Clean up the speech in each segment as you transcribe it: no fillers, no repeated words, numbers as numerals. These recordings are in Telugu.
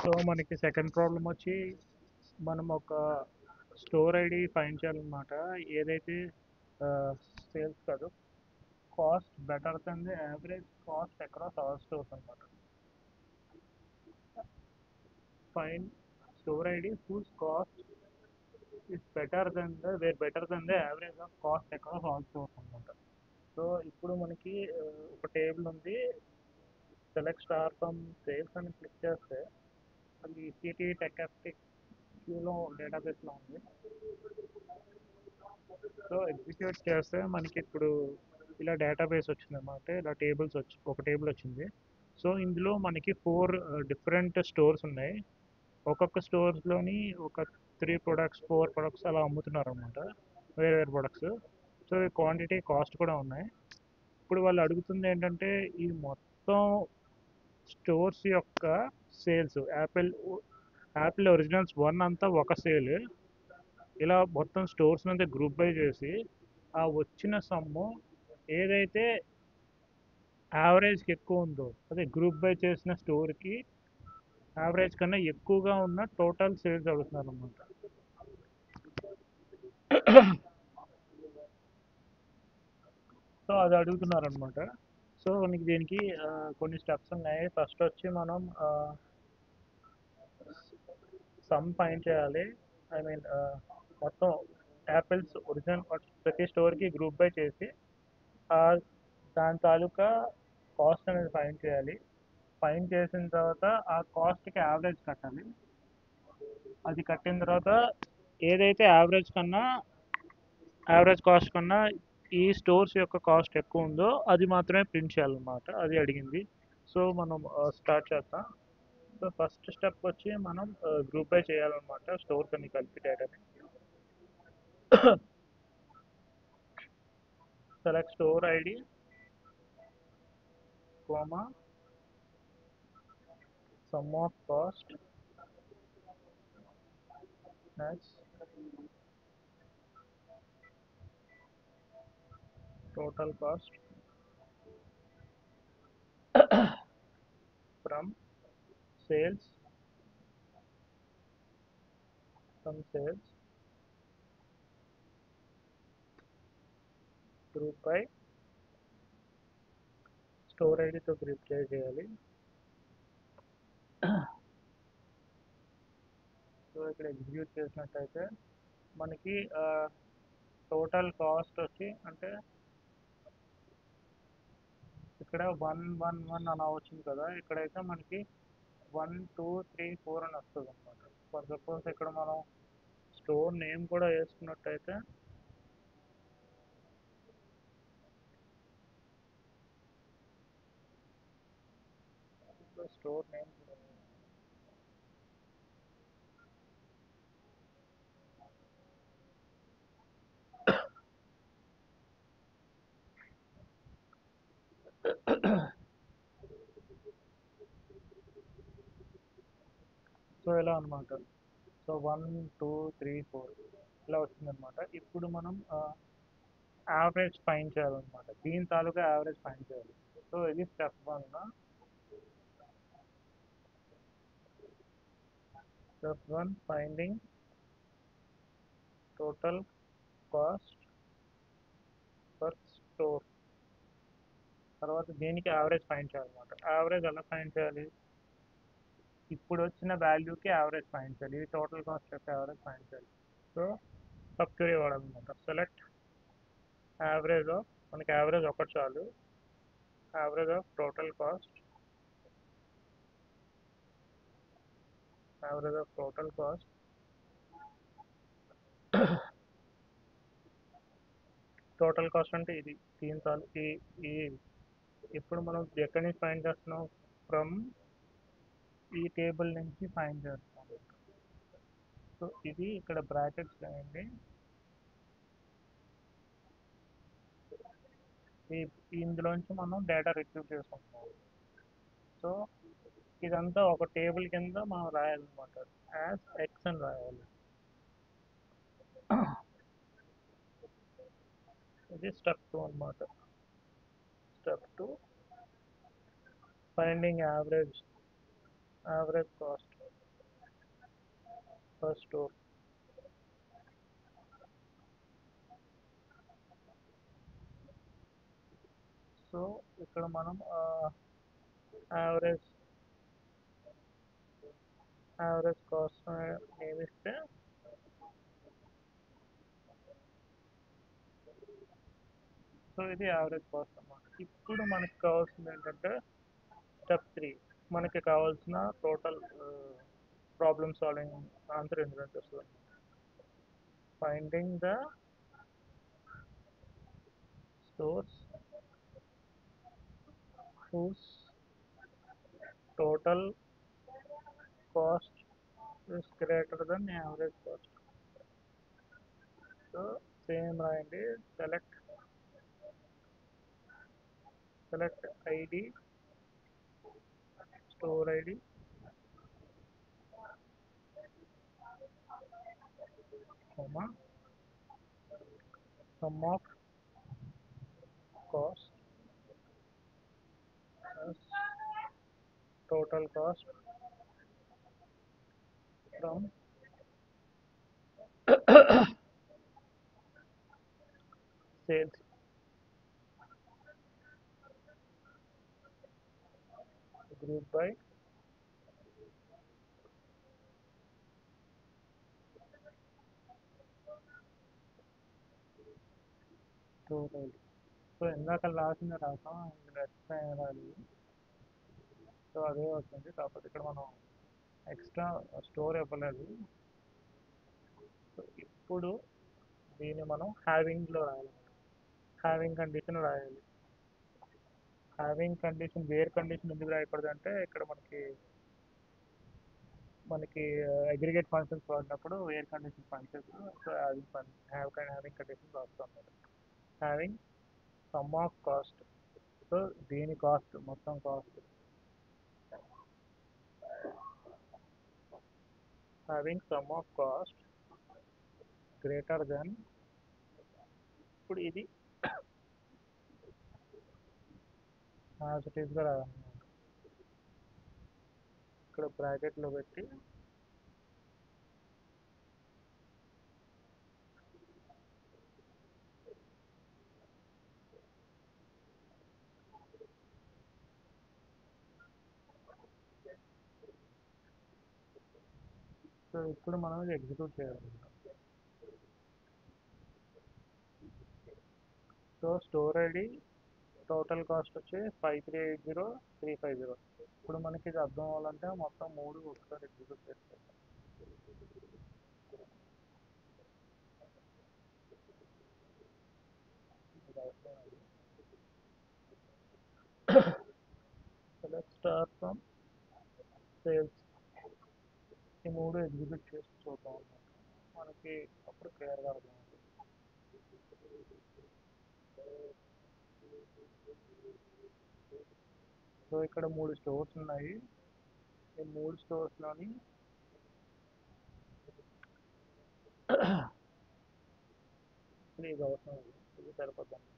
సో మనకి సెకండ్ ప్రాబ్లం వచ్చి మనం ఒక స్టోర్ ఐడి ఫైండ్ చేయాలన్నమాట. ఏదైతే సేల్స్ కాదు, cost better than the average cost across all stores అనమాట. Find store ID whose cost is better than the average of cost across all stores అనమాట. సో ఇప్పుడు మనకి ఒక టేబుల్ ఉంది. సెలెక్ట్ స్టార్ ఫ్రమ్ సేల్స్ అని క్లిక్ చేస్తే అది సిటీ టెక్స్టిక్ క్యూలో డేటాబేస్లో ఉంది. సో ఎగ్జిక్యూట్ చేస్తే మనకి ఇప్పుడు ఇలా డేటాబేస్ వచ్చింది అనమాట. ఇలా టేబుల్స్ ఒక టేబుల్ వచ్చింది. సో ఇందులో మనకి 4 డిఫరెంట్ స్టోర్స్ ఉన్నాయి. ఒక్కొక్క స్టోర్స్లోని ఒక 3 ప్రొడక్ట్స్ 4 ప్రొడక్ట్స్ అలా అమ్ముతున్నారు అనమాట, వేరే వేరే ప్రొడక్ట్స్. సో క్వాంటిటీ కాస్ట్ కూడా ఉన్నాయి. ఇప్పుడు వాళ్ళు అడుగుతుంది ఏంటంటే ఈ మొత్తం స్టోర్స్ యొక్క సేల్స్, యాపిల్ ఒరిజినల్స్ 1 అంతా ఒక సేల్, ఇలా మొత్తం స్టోర్స్ అంతా గ్రూప్ బై చేసి ఆ వచ్చిన సమ్ము ఏదైతే యావరేజ్కి ఎక్కువ ఉందో, అదే గ్రూప్ బై చేసిన స్టోర్కి యావరేజ్ కన్నా ఎక్కువగా ఉన్న టోటల్ సేల్స్ అడుగుతున్నారు అనమాట. సో అది అడుగుతున్నారు అనమాట. సో మనకి దీనికి కొన్ని స్టెప్స్ ఉన్నాయి. ఫస్ట్ వచ్చి మనం సమ్ ఫైండ్ చేయాలి. ఐ మీన్ మొత్తం యాపిల్స్ ఒరిజినల్ ప్రతి స్టోర్కి గ్రూప్ బై చేసి దాని తాలూకా కాస్ట్ అనేది ఫైండ్ చేయాలి. ఫైండ్ చేసిన తర్వాత ఆ కాస్ట్కి యావరేజ్ కట్టాలి. అది కట్టిన తర్వాత ఏదైతే యావరేజ్ కాస్ట్ కన్నా ఈ స్టోర్స్ యొక్క కాస్ట్ ఎక్కువ ఉందో అది మాత్రమే ప్రింట్ చేయాలన్నమాట. అది అడిగింది. సో మనం స్టార్ట్ చేద్దాం. సో ఫస్ట్ స్టెప్ వచ్చి మనం గ్రూప్ బై చేయాలన్నమాట స్టోర్స్ అన్ని కలిపి డేటాని. Select store ID coma some of cost next total cost from sales group by store ఐడితో గ్రూప్ చేయాలి. సో ఇక్కడ ఎగ్జిక్యూట్ చేసినట్టయితే మనకి టోటల్ కాస్ట్ వచ్చి అంటే ఇక్కడ 111 అలా వచ్చింది కదా, ఇక్కడైతే మనకి 1 2 3 4 అని వస్తుంది అనమాట. ఫర్ సపోజ్ ఇక్కడ మనం స్టోర్ నేమ్ కూడా వేసుకున్నట్టయితే స్టోర్ నేమ్ సో ఇలా అనమాట. సో 1 2 3 4 ఇలా వచ్చిందనమాట. ఇప్పుడు మనం యావరేజ్ ఫైండ్ చేయాలన్నమాట. దీని తాలూకా యావరేజ్ ఫైండ్ చేయాలి. సో ఇది step 1. Step 1 finding total cost per store. తర్వాత దీనికి యావరేజ్ ఫైండ్ చేయాలన్నమాట. యావరేజ్ ఎలా ఫైండ్ చేయాలి? ఇప్పుడు వచ్చిన వాల్యూకి యావరేజ్ ఫైండ్ చేయాలి. ఇది టోటల్ కాస్ట్ యొక్క యావరేజ్ ఫైండ్ చేయాలి. సో సబ్ క్వెరీ వాడాలన్నమాట. సెలెక్ట్ యావరేజ్ ఆఫ్, మనకి యావరేజ్ ఒకటి చాలు, average of total cost, average of total cost total cost అంటే ఇది దీని చాలు. ఈ ఇప్పుడు మనం ఎక్కడి నుంచి ఫైండ్ చేస్తున్నాం? ఫ్రమ్ ఈ టేబుల్ నుంచి ఫైండ్ చేస్తాం. సో ఇది ఇక్కడ బ్రాకెట్స్ వేయండి. ఇందులోంచి మనం డేటా రిట్రీవ్ చేసుకుంటున్నాం. సో ఇదంతా ఒక టేబుల్ కింద మనం రాయాలన్నమాట. యాజ్ ఎక్స్ అని రాయాలి. ఇది స్టెప్ 2 అనమాట. Step 2 finding average cost. First store. So ఇక్కడ మనం యావరేజ్ కాస్ట్ ఏమిస్తే సో ఇది యావరేజ్ కాస్ట్ అన్నమాట. ఇప్పుడు మనకి కావాల్సింది ఏంటంటే స్టెప్ 3 మనకి కావాల్సిన టోటల్ ప్రాబ్లమ్ సాల్వింగ్ ఆన్సర్ ఏంటంటే వస్తుంది finding the stores whose total cost is greater than average cost. So same రాయండి. select id store id comma sum of cost as total cost from sales group by store id. So ఇందాక రాసిన రాసాం ఇందులో ఎక్స్ట్రా ఏం రాలేదు. సో అదే వచ్చింది. కాకపోతే ఇక్కడ మనం ఎక్స్ట్రా స్టోర్ ఇవ్వలేదు. సో ఇప్పుడు దీన్ని మనం హ్యావింగ్లో రాయాలి. హ్యావింగ్ కండిషన్ రాయాలి. హ్యావింగ్ కండిషన్ వేర్ కండిషన్ ఎందుకు రాయకూడదు అంటే ఇక్కడ మనకి అగ్రిగేట్ ఫంక్షన్స్ వాడినప్పుడు where condition functions so having condition రాస్తాం. Having sum of cost so దీని కాస్ట్ మొత్తం cost having sum of cost greater than ఇప్పుడు ఇది యాజ్ ఇట్ ఈస్గా రాయాలన్నమాట. ఇక్కడ బ్రాకెట్లో పెట్టి సో ఇప్పుడు మనం ఇది ఎగ్జిక్యూట్ చేయాలన్నమాట. So store ID total cost వచ్చి 5380,350. ఇప్పుడు మనకి ఇది అర్థం అవ్వాలంటే మొత్తం 3 ఒకసారి ఎగ్జిక్యూట్ చేస్తాం. సెలెక్ట్ స్టార్ ఫ్రమ్ సేల్స్ ఈ 3 ఎగ్జిక్యూట్ చేసి చూద్దాం అన్నమాట. మనకి అప్పుడు క్లియర్గా అర్థమవుతుంది. సో ఇక్కడ 3 స్టోర్స్ ఉన్నాయి. ఈ 3 స్టోర్స్లోని ఇది అవసరం లేదు. ఇది సరిపోద్ది అనమాట.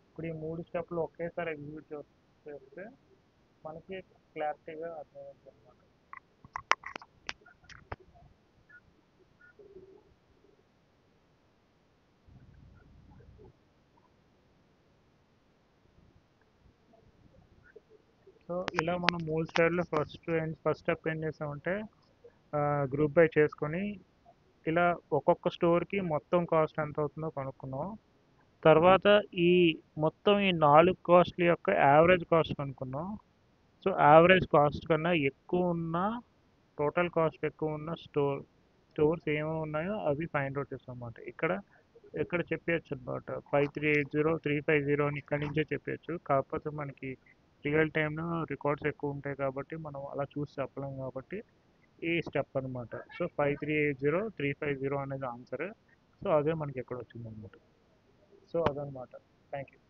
ఇప్పుడు ఈ 3 స్టెప్లు ఒకేసారి ఎగ్జిక్యూట్ చేస్తే మనకి క్లారిటీగా అర్థమవుతుంది అనమాట. సో ఇలా మనం 3 స్టెప్లో ఫస్ట్ స్టెప్ ఏం చేసామంటే గ్రూప్ బై చేసుకొని ఇలా ఒక్కొక్క స్టోర్కి మొత్తం కాస్ట్ ఎంత అవుతుందో కనుక్కున్నాం. తర్వాత ఈ మొత్తం ఈ 4 కాస్ట్ల యొక్క యావరేజ్ కాస్ట్ కనుక్కున్నాం. సో యావరేజ్ కాస్ట్ కన్నా ఎక్కువ ఉన్న టోటల్ కాస్ట్ ఎక్కువ ఉన్న స్టోర్స్ ఏమేమి ఉన్నాయో అవి ఫైండ్ అవుట్ చేస్తాం అన్నమాట. ఇక్కడ చెప్పేయచ్చు అనమాట 5380,350 అని ఇక్కడి నుంచే చెప్పేయచ్చు. కాకపోతే మనకి రియల్ టైంలో రికార్డ్స్ ఎక్కువ ఉంటాయి కాబట్టి మనం అలా చూసి చెప్పలేం కాబట్టి ఈ స్టెప్ అనమాట. సో 5380,350 అనేది ఆన్సర్. సో అదే మనకి ఎక్కడ వచ్చింది అనమాట. సో అదనమాట. Thank you.